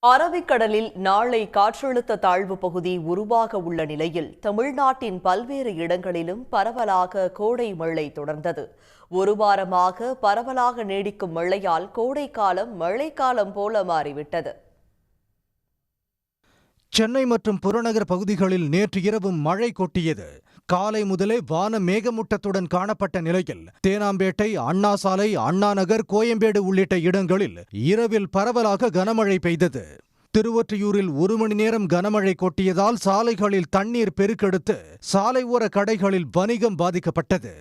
அரபிக்கடலில் நாளை காற்றழுத்த தாழ்வு பகுதி உருவாக உள்ள நிலையில் தமிழ்நாட்டின் பல்வேறு இடங்களிலும் பரவலாக கோடை மழை தொடர்ந்தது. ஒரு வாரமாக பரவலாக நீடிக்கும் மழையால் கோடைக்காலம் மழைக்காலம் போல மாறிவிட்டது. சென்னை மற்றும் புறநகர் பகுதிகளில் நேற்று இரவும் மழை கொட்டியது. காலை முதலே வான மேகமூட்டத்துடன் காணப்பட்ட நிலையில் தேனாம்பேட்டை, அண்ணா சாலை, அண்ணா நகர், கோயம்பேடு உள்ளிட்ட இடங்களில் இரவில் பரவலாக கனமழை பெய்தது. திருவொற்றியூரில் 1 மணி நேரம் கனமழை கொட்டியதால் சாலைகளில் தண்ணீர் பெருக்கெடுத்து சாலை ஓர கடைகளில் வணிகம் பாதிக்கப்பட்டது.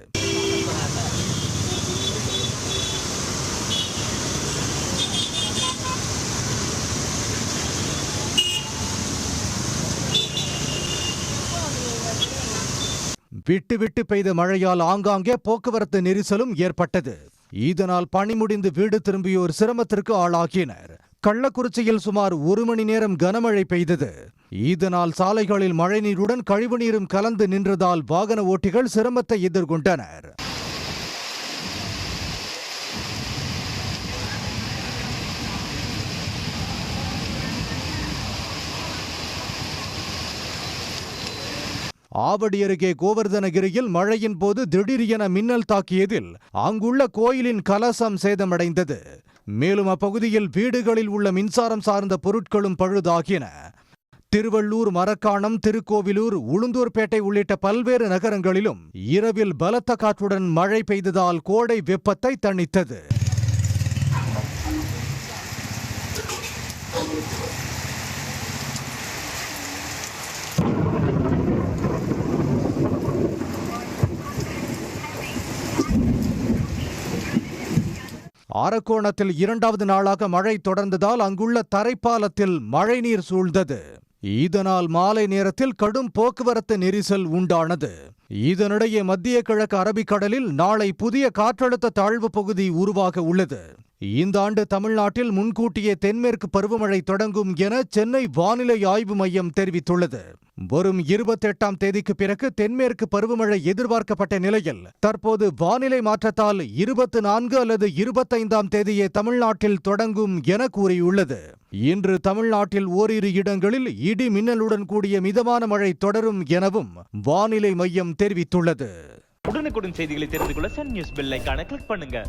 விட்டு விட்டு பெய்த மழையால் ஆங்காங்கே போக்குவரத்து நெரிசலும் ஏற்பட்டது. இதனால் பணி முடிந்து வீடு திரும்பியோர் சிரமத்திற்கு ஆளாகினர். கள்ளக்குறிச்சியில் சுமார் 1 மணி நேரம் கனமழை பெய்தது. இதனால் சாலைகளில் மழைநீருடன் கழிவுநீரும் கலந்து நின்றதால் வாகன ஓட்டிகள் சிரமத்தை எதிர்கொண்டனர். ஆவடி அருகே கோவர்தனகிரியில் மழையின் போது திடீரென மின்னல் தாக்கியதில் அங்குள்ள கோயிலின் கலசம் சேதமடைந்தது. மேலும் அப்பகுதியில் வீடுகளில் உள்ள மின்சாரம் சார்ந்த பொருட்களும் பழுதாகின. திருவள்ளூர், மரக்காணம், திருக்கோவிலூர், உளுந்தூர்பேட்டை உள்ளிட்ட பல்வேறு நகரங்களிலும் இரவில் பலத்த காற்றுடன் மழை பெய்ததால் கோடை வெப்பத்தை தணித்தது. அரக்கோணத்தில் 2வது நாளாக மழை தொடர்ந்ததால் அங்குள்ள தரைப்பாலத்தில் மழைநீர் சூழ்ந்தது. இதனால் மாலை நேரத்தில் கடும் போக்குவரத்து நெரிசல் உண்டானது. இதனிடையே மத்திய கிழக்கு அரபிக்கடலில் நாளை புதிய காற்றழுத்த தாழ்வு பகுதி உருவாக உள்ளது. இந்த ஆண்டு தமிழ்நாட்டில் முன்கூட்டியே தென்மேற்கு பருவமழை தொடங்கும் என சென்னை வானிலை ஆய்வு மையம் தெரிவித்துள்ளது. வரும் 28ஆம் தேதிக்கு பிறகு தென்மேற்கு பருவமழை எதிர்பார்க்கப்பட்ட நிலையில் தற்போது வானிலை மாற்றத்தால் 24 அல்லது 25ஆம் தேதியே தமிழ்நாட்டில் தொடங்கும் என கூறியுள்ளது. இன்று தமிழ்நாட்டில் ஓரிரு இடங்களில் இடி மின்னலுடன் கூடிய மிதமான மழை தொடரும் எனவும் வானிலை மையம் தெரிவித்துள்ளது. உடனுக்குடன் செய்திகளை தெரிந்து கொள்ள சன் நியூஸ் பெல் ஐகானை கிளிக் பண்ணுங்க.